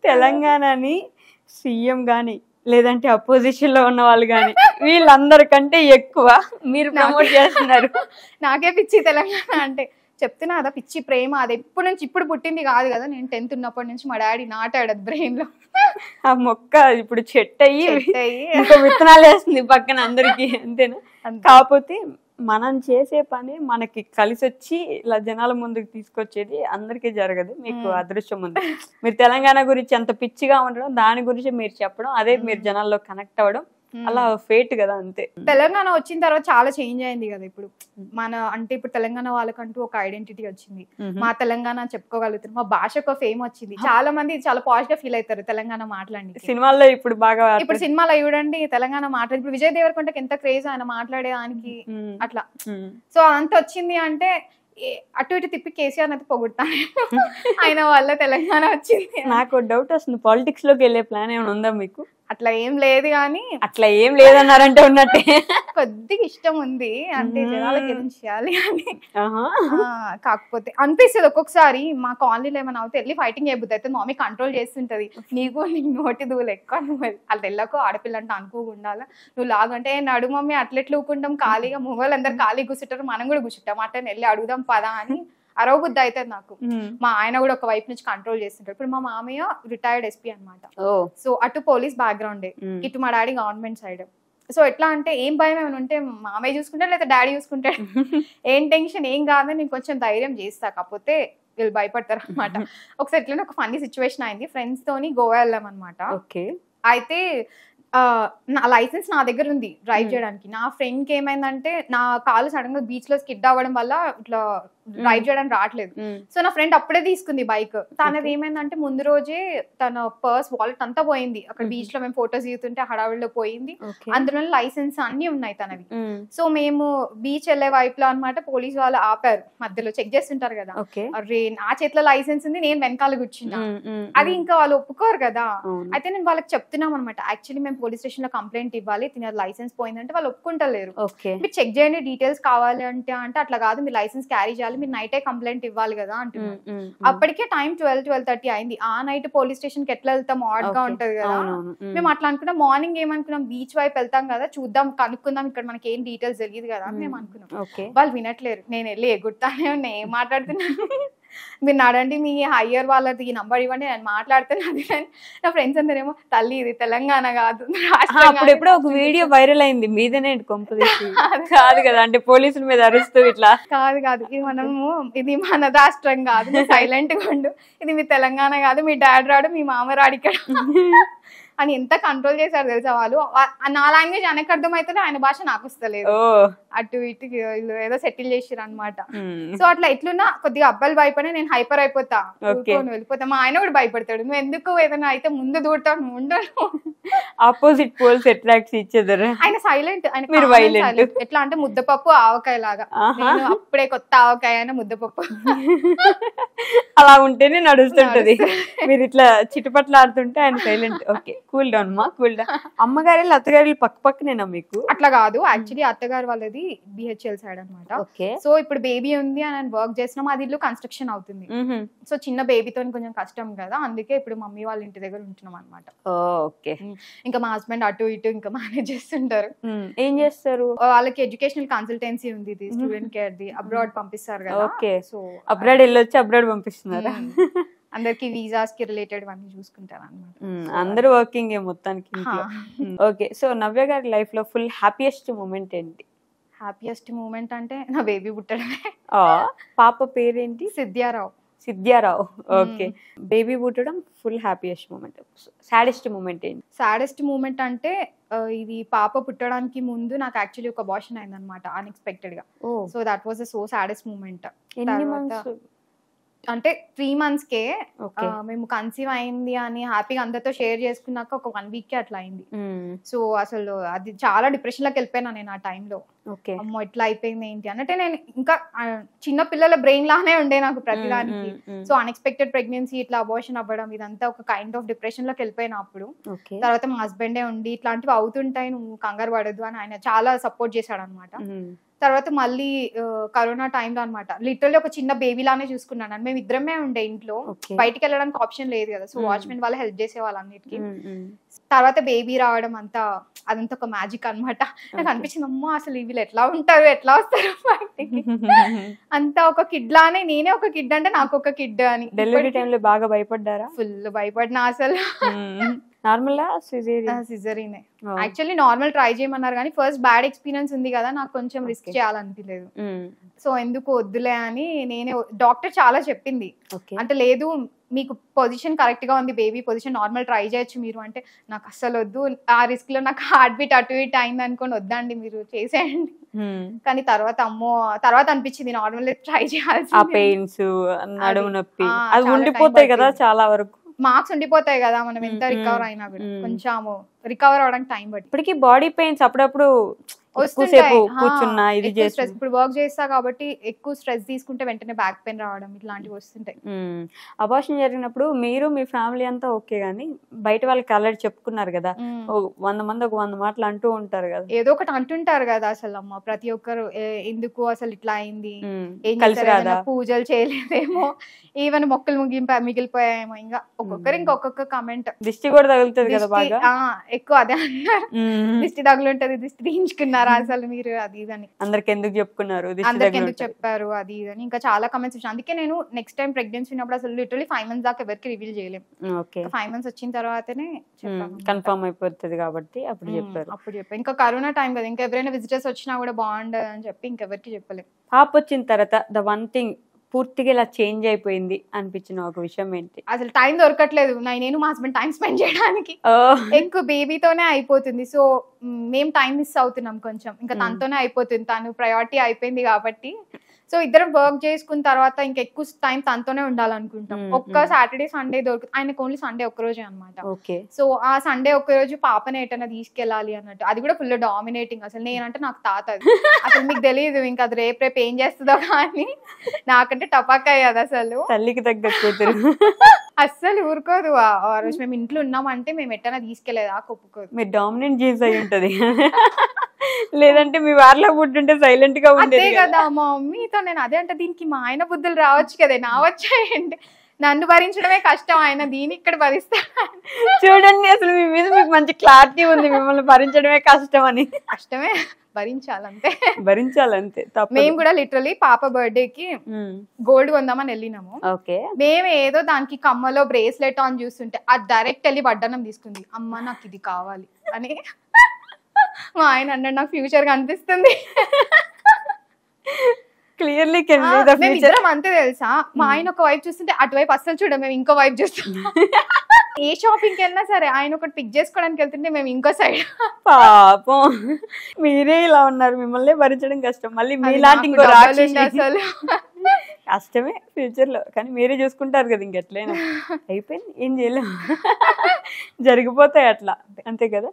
తెలంగాణని సీఎం గాని లేదంటే అపోజిషన్ లో ఉన్న వాళ్ళు గాని వీళ్ళందరికంటే ఎక్కువ మీరు ప్రమోట్ చేస్తున్నారు. నాకే పిచ్చి తెలంగాణ అంటే. చెప్తున్నా కదా, పిచ్చి ప్రేమ. అది ఎప్పటి నుంచి, ఇప్పుడు పుట్టింది కాదు కదా. నేను 10th ఉన్నప్పటి నుంచి మా డాడీ నాటాడు అది బ్రెయిన్ లో. ఆ మొక్క ఇప్పుడు చెట్టు అయ్యి ఇంకో విత్తనాలు వేస్తుంది పక్కన అందరికి, అంతేనా? కాకపోతే మనం చేసే పని మనకి కలిసి వచ్చి ఇలా జనాల ముందుకు తీసుకొచ్చేది అందరికీ జరగదు. మీకు అదృష్టం ఉంది. మీరు తెలంగాణ గురించి అంత పిచ్చిగా ఉండడం, దాని గురించి మీరు చెప్పడం, అదే మీరు జనాల్లో కనెక్ట్ అవ్వడం, అలా ఫేట్ కదా, అంతే. తెలంగాణ వచ్చిన తర్వాత చాలా చేంజ్ అయింది కదా. ఇప్పుడు మన అంటే ఇప్పుడు తెలంగాణ వాళ్ళకంటూ ఒక ఐడెంటిటీ వచ్చింది. మా తెలంగాణ చెప్పుకోగలుగుతారు. మా భాషకు ఫేమ్ వచ్చింది. చాలా మంది చాలా పాజిటివ్ ఫీల్ అవుతారు తెలంగాణ మాట్లాడి. సినిమాల్లో ఇప్పుడు బాగా, ఇప్పుడు సినిమాలో చూడండి తెలంగాణ మాట్లాడి, ఇప్పుడు విజయ్ దేవరకొండకి ఎంత క్రేజ్ ఆయన మాట్లాడేదానికి అట్లా. సో అంత వచ్చింది అంటే అటు ఇటు తిప్పి కేసీఆర్ అయితే పొగుడతాను ఆయన వల్ల తెలంగాణ వచ్చింది. నాకు డౌట్ వస్తుంది, పాలిటిక్స్ లోకి వెళ్ళే ప్లాన్ ఏమైనా ఉందా మీకు? అట్లా ఏం లేదు కానీ. అట్లా ఏం లేదన్నారంటే ఉన్నట్టే. కొద్దిగా ఇష్టం ఉంది అంటే జనాలకి ఏం చేయాలి అని. కాకపోతే అనిపిస్తుంది ఒక్కొక్కసారి మా కాలనీలో ఏమైనా అవుతే వెళ్ళి ఫైటింగ్ చేయబుద్ది అయితే మమ్మీ కంట్రోల్ చేస్తుంటది. నీకు నోటి దూలు ఎక్కువ, నువ్వు అట్లా వెళ్ళకు, ఆడపిల్ల అంటే అనుకోకుండా నువ్వు లాగంటే నడు మమ్మీ అట్లెట్లు ఊకుంటాం, ఖాళీగా మొబైల్ అందరు ఖాళీ కూర్చుంటారు, మనం కూడా కూర్చుంటాం, అట్లా వెళ్ళి అడుగుదాం పదా అని అరవబుద్ధి అవుతుంది నాకు. మా ఆయన కూడా ఒక వైపు నుంచి కంట్రోల్ చేస్తుంటారు. ఇప్పుడు మా మామయ్య రిటైర్డ్ ఎస్పీ అనమాట. సో అటు పోలీస్ బ్యాక్గ్రౌండ్, ఇటు మా డాడీ గవర్నమెంట్ సైడ్. సో ఎట్లా అంటే ఏం భయం ఏమైనా ఉంటే మామయ్య చూసుకుంటాడు లేదా డాడీ చూసుకుంటాడు. ఏం టెన్షన్ ఏం కాదని నేను కొంచెం ధైర్యం చేస్తా. కాకపోతే వీళ్ళు భయపడతారు అనమాట. ఒకసారి ఎట్లనే ఒక ఫన్నీ సిచ్యువేషన్ అయింది. ఫ్రెండ్స్ తోని గోవా వెళ్ళాం అనమాట. అయితే నా లైసెన్స్ నా దగ్గర ఉంది డ్రైవ్ చేయడానికి. నా ఫ్రెండ్ కి ఏమైందంటే నా కాలు సడన్ గా బీచ్ లో స్కిడ్ అవ్వడం వల్ల ఇట్లా డ్రైవ్ చేయడానికి రావట్లేదు. సో నా ఫ్రెండ్ అప్పుడే తీసుకుంది బైక్. తనది ఏమైందంటే ముందు రోజే తన పర్స్ వాలెట్ అంతా పోయింది. అక్కడ బీచ్ లో మేము ఫోటోస్ తీస్తుంటే హడావిడిలో పోయింది. అందులో లైసెన్స్ అన్ని ఉన్నాయి తనవి. సో మేము బీచ్ వెళ్లే వైపులో అనమాట పోలీస్ వాళ్ళు ఆపారు, మధ్యలో చెక్ చేస్తుంటారు కదా. అరే నా చేతిలో లైసెన్స్ ఉంది, నేను వెనకాల కూర్చున్నా. అది ఇంకా వాళ్ళు ఒప్పుకోరు కదా. అయితే నేను వాళ్ళకి చెప్తున్నాం అనమాట, యాక్చువల్లీ మేము పోలీస్ స్టేషన్ లో కంప్లైంట్ ఇవ్వాలి, తిన లైసెన్స్ పోయిందంటే వాళ్ళు ఒప్పుకుంటలేరు. మీరు చెక్ చేయండి డీటెయిల్స్ కావాలి అంటే అట్లా కాదు, మీరు లైసెన్స్ క్యారీ చేయాలి, మీరు నైటే కంప్లైంట్ ఇవ్వాలి కదా అంటున్నారు. అప్పటికే టైం 12-12:30 అయింది. ఆ నైట్ పోలీస్ స్టేషన్ కి ఎట్లా వెళ్తాం, ఆడ్ గా ఉంటది కదా. మేము అట్లా అనుకున్నాం. మార్నింగ్ ఏమనుకున్నాం, బీచ్ వైపు వెళ్తాం కదా, చూద్దాం కనుక్కుందాం, ఇక్కడ మనకి ఏం డీటెయిల్స్ తెలియదు కదా అని మేము అనుకున్నాం. వాళ్ళు వినట్లేరు. నేను వెళ్ళి ఎగురుతానే ఉన్నా, ఏం మాట్లాడుతున్నాను, మీరు నడండి మీ హయ్యర్ వాళ్ళది ఈ నంబర్ ఇవ్వండి, నేను మాట్లాడుతున్నాను. నా ఫ్రెండ్స్ అందరేమో తల్లి ఇది తెలంగాణ కాదు. అప్పుడు ఎప్పుడో ఒక వీడియో వైరల్ అయింది మీదనే కాదు కదా, అంటే పోలీసుల మీద అరుస్తూ ఇట్లా. కాదు ఇది మనము, ఇది మన రాష్ట్రం కాదు, సైలెంట్ గా ఉండు, ఇది మీ తెలంగాణ కాదు, మీ డాడీ రాడు, మీ మామ రాడు ఇక్కడ అని ఎంత కంట్రోల్ చేశారు తెలుసా వాళ్ళు. నా లాంగ్వేజ్ ఆయనకు అర్థమవుతుంది, ఆయన భాష నాకు వస్తలేదు. అటు ఇటు ఏదో సెటిల్ చేసిరు అనమాట. సో అట్లా ఎట్లున్నా కొద్దిగా అబ్బాయిలు భయపడి నేను హైపర్ అయిపోతా, వెళ్ళిపోతా. మా ఆయన కూడా భయపడతాడు, నువ్వు ఎందుకు ఏదైనా అయితే ముందు దూడతావు, నువ్వు ఉండను. ఆపోజిట్ పోల్స్ అట్రాక్ట్ ఇచ్చేదారు. ఆయన సైలెంట్, ఎట్లా అంటే ముద్దపప్పు ఆవకాయ లాగా. నేను అప్పుడే కొత్త ఆవకాయ అయినా ముద్దపప్పు అలా ఉంటేనే నడుస్తుంటది. మీరు ఇట్లా చిటుపట్లు ఆడుతుంటే ఆయన సైలెంట్. ఓకే, కూల్ డౌన్ మా, కూల్ డౌన్. అమ్మగారి అత్తగారి పక్క పక్కనేనా మీకు? అట్లా కాదు, యాక్చువల్లీ అత్తగారు వాళ్ళది బిహెచ్ఎల్ సైడ్ అనమాట. సో ఇప్పుడు బేబీ ఉంది అని వర్క్ చేస్తున్నాం, అది ఇల్లు కన్స్ట్రక్షన్ అవుతుంది. సో చిన్న బేబీతో కొంచెం కష్టం కదా, అందుకే ఇప్పుడు మమ్మీ వాళ్ళ ఇంటి దగ్గర ఉంటున్నాం అనమాట. ఓకే. ఇంకా మా హస్బెండ్ అటు ఇటు ఇంకా మేనేజ్ చేస్తుంటారు. ఏం చేస్తారు? వాళ్ళకి ఎడ్యుకేషనల్ కన్సల్టెన్సీ ఉంది, స్టూడెంట్ కేర్ ది, అబ్రాడ్ పంపిస్తారు కదా. ఓకే, సో అబ్రాడ్ వెళ్ళొచ్చి అబ్రాడ్ పంపిస్తున్నారా? అందరికి వీసాస్ కి రిలేటెడ్ అన్ని చూసుకుంటారు అన్నమాట. అందరూ వర్కింగ్ మొత్తానికి. ఓకే, సో నవ్య గారి లైఫ్ లో ఫుల్ హ్యాపీయెస్ట్ మూమెంట్ ఏంటి? హ్యాపీయెస్ట్ మూమెంట్ అంటే నా బేబీ పుట్టడమే. పాప పేరేంటి? సిద్ధ్యారావు. సిద్ధ్యారావు. ఓకే, బేబీ పుట్టడం full happiest moment. Saddest moment ఏంటి? సాడెస్ట్ మూమెంట్ అంటే ఇది పాప పుట్టడానికి ముందు నాకు యాక్చువల్లీ ఒక అబార్షన్ అయింది అనమాట, అన్ఎక్స్పెక్టెడ్ గా. So that was so saddest moment. ఎన్ని మంత్స్ అంటే 3 months కే మేము కన్సీవ్ అయింది అని హ్యాపీగా అందరితో షేర్ చేసుకున్నాక ఒక 1 week కే అట్లా అయింది. సో అసలు అది చాలా డిప్రెషన్ లోకి వెళ్ళిపోయినా నేను ఆ టైంలో. అమ్మో ఇట్లా అయిపోయింది ఏంటి అంటే, నేను ఇంకా చిన్న పిల్లల బ్రెయిన్ లానే ఉండే నాకు ప్రతిదానికి. సో అన్ఎక్స్పెక్టెడ్ ప్రెగ్నెన్సీ, ఇట్లా అబార్షన్ అవ్వడం, ఇదంతా ఒక కైండ్ ఆఫ్ డిప్రెషన్ లోకి వెళ్ళిపోయినా అప్పుడు. తర్వాత మా హస్బెండే ఉండి ఇట్లాంటివి అవుతుంటాయి, నువ్వు కంగారు పడద్దు అని ఆయన చాలా సపోర్ట్ చేశాడు అనమాట. తర్వాత మళ్ళీ కరోనా టైంలో అనమాట లిటరల్లీ ఒక చిన్న బేబీ లానే చూసుకున్నాను. మేము ఇద్దరమే ఉండే ఇంట్లో, బయటికి వెళ్ళడానికి ఆప్షన్ లేదు కదా, సో వాచ్మెన్ వాళ్ళు హెల్ప్ చేసేవాళ్ళు అన్నిటికీ. తర్వాత బేబీ రావడం అదంతా ఒక మ్యాజిక్ అనమాట. నాకు అనిపించింది అమ్మా అసలు వీళ్ళు ఎట్లా ఉంటారు, ఎట్లా వస్తారు బయటికి. అంతా ఒక కిడ్ లానే, నేనే ఒక కిడ్ అంటే నాకు ఒక కిడ్ అని. డెలివరీ టైంలో బాగా భయపడ్డారా? ఫుల్ భయపడినా అసలు. నార్మల్ సిజరీనే యాక్చువల్లీ, నార్మల్ ట్రై చేయమన్నారు కానీ ఫస్ట్ బ్యాడ్ ఎక్స్పీరియన్స్ ఉంది కదా, నాకు కొంచెం రిస్క్ చేయాలనిపించలేదు. సో ఎందుకు వద్దులే అని నేనే, డాక్టర్ చాలా చెప్పింది అంటే లేదు మీకు పొజిషన్ కరెక్ట్ గా ఉంది, బేబీ పొజిషన్ నార్మల్ ట్రై చేయొచ్చు మీరు అంటే, నాకు అస్సలు వద్దు, ఆ రిస్క్ లో నాకు హార్ట్ బీట్ అటు ఇటు అయింది అనుకోని వద్దండి మీరు చేసేయండి. కానీ తర్వాత తర్వాత అనిపించింది నార్మల్ ట్రై చేయాల్సి. ఆ పెయిన్స్, నడుము నొప్పి అది ఉండిపోతాయి కదా చాలా వరకు, మార్క్స్ ఉండిపోతాయి కదా మనం ఎంత రికవర్ అయినా కూడా, కొంచెం రికవర్ అవడానికి టైం పడుతుంది. ఇప్పటికీ బాడీ పెయిన్స్ అప్పుడప్పుడు కూర్చున్నా ఇది చేసి, ఇప్పుడు వర్క్ చేస్తా కాబట్టి ఎక్కువ స్ట్రెస్ తీసుకుంటే వెంటనే బ్యాక్ పెయిన్ రావడం ఇట్లాంటివి వస్తుంటాయి. అబార్షన్ జరిగినప్పుడు మీరు మీ ఫ్యామిలీ అంతా ఓకే గానీ బయట వాళ్ళకి ఆల్రెడీ చెప్పుకున్నారు కదా, 100 మంది ఒక 100 మాటలు అంటూ ఉంటారు కదా, ఏదో ఒకటి అంటుంటారు కదా అసలు అమ్మ ప్రతి ఒక్కరు, ఎందుకు అసలు ఇట్లా అయింది, పూజలు చేయలేదేమో, ఈవెన్ మొక్కలు మిగిలిపోయాయేమో, ఇంకా ఒక్కొక్కరు ఇంకొక కమెంట్. దిష్టి కూడా తగులుతుంది కదా బాగా, ఎక్కువ అదే అన్నారు, దిష్టి తగులుంటది, దిష్టి తీయించుకున్నారు అసలు మీరు అది ఇదని, అందరికి ఎందుకు చెప్పుకున్నారు, అందరికి ఎందుకు చెప్పారు అది ఇదని, ఇంకా చాలా కమెంట్స్ వచ్చాయి. అందుకే నేను నెక్స్ట్ టైం ప్రెగ్నెన్సీ ఉన్నప్పుడు అసలు లిటరలీ 5 months దాకా ఎవరికి రివీల్ చేయలేం. 5 months వచ్చిన తర్వాతనే కన్ఫర్మ్ అయిపోతుంది కాబట్టి అప్పుడు చెప్పారు. ఇంకా కరోనా టైం కదా, ఇంకా ఎవరైనా విజిటర్స్ వచ్చినా కూడా బాగుండదు అని చెప్పి ఇంకెవరికి చెప్పలేం. పాప వచ్చిన తర్వాత ద వన్ థింగ్ పూర్తిగా ఇలా చేంజ్ అయిపోయింది అనిపించిన ఒక విషయం ఏంటి? అసలు టైం దొరకట్లేదు నేను మా హస్బెండ్ టైం స్పెండ్ చేయడానికి, ఎక్కువ బేబీతోనే అయిపోతుంది. సో మేము టైం మిస్ అవుతున్నాం కొంచెం, ఇంకా తనతోనే అయిపోతుంది, తను ప్రయారిటీ అయిపోయింది కాబట్టి. సో ఇద్దరం వర్క్ చేసుకున్న తర్వాత ఇంకా ఎక్కువ టైం తనతోనే ఉండాలనుకుంటాం. ఒక్క సాటర్డే సండే దొరుకుతుంది, ఆయనకు ఓన్లీ సండే ఒక్కరోజే అనమాట. సో ఆ సండే ఒక్కరోజు పాపనే ఎటైనా తీసుకెళ్ళాలి అన్నట్టు, అది కూడా ఫుల్ డామినేటింగ్. అసలు నేనంటే నాకు తాత, అసలు మీకు తెలియదు ఇంకా అది రేపు ఏం చేస్తుందో కానీ, నాకంటే టపాకా అయ్యేది అసలు. తల్లికి తగ్గ కూతురు అస్సలు ఊరుకోదు. ఆ రోజు మేము ఇంట్లో ఉన్నామంటే మేము ఎట్టైనా తీసుకెళ్లేదా ఒప్పుకోదు. మీరు డామినెంట్ జీన్స్ అయి ఉంటది, లేదంటే మీ వారిలో పుట్టుంటే సైలెంట్ గా ఉండేది కదా. మా మమ్మీతో నేను అదే అంటే, దీనికి మా ఆయన బుద్ధులు రావచ్చు కదా, నా వచ్చాయండి, నన్ను భరించడమే కష్టం, ఆయన దీని ఇక్కడ భరిస్తా. చూడండి అసలు మీ మీద మీకు మంచి క్లారిటీ ఉంది, మిమ్మల్ని భరించడమే కష్టం అని. కష్టమే, భరించాలంతే. మేము కూడా లిటరలీ పాప బర్త్డేకి గోల్డ్ కొందామని వెళ్ళినాము. మేము ఏదో దానికి కమ్మలో బ్రేస్లెట్ ఆన్ చూస్తుంటే అది డైరెక్ట్ వెళ్ళి వడ్డానం తీసుకుంది. అమ్మ నాకు ఇది కావాలి అని మా ఆయన అన్నాడు, నాకు ఫ్యూచర్ కనిపిస్తుంది. క్లియర్లీ ఇద్దరం అంతే తెలుసా, మా ఆయన ఒక వైపు చూస్తుంటే అటువైపు అస్సలు చూడం, మేము ఇంకో వైపు చూస్తున్నాం. ఏ షాపింగ్కి వెళ్ళినా సరే ఆయన ఒకటి పిక్ చేసుకోవడానికి వెళ్తుంటే మేము ఇంకో సైడ్. పాపం మీరే ఇలా ఉన్నారు, మిమ్మల్ని భరించడం కష్టం, మళ్ళీ మీలాంటి ఇంకో అసలు కష్టమే ఫ్యూచర్ లో. కానీ మీరే చూసుకుంటారు కదా, ఇంకెట్లయినా అయిపోయింది, ఏం చేయలేము, జరిగిపోతాయి అట్లా, అంతే కదా.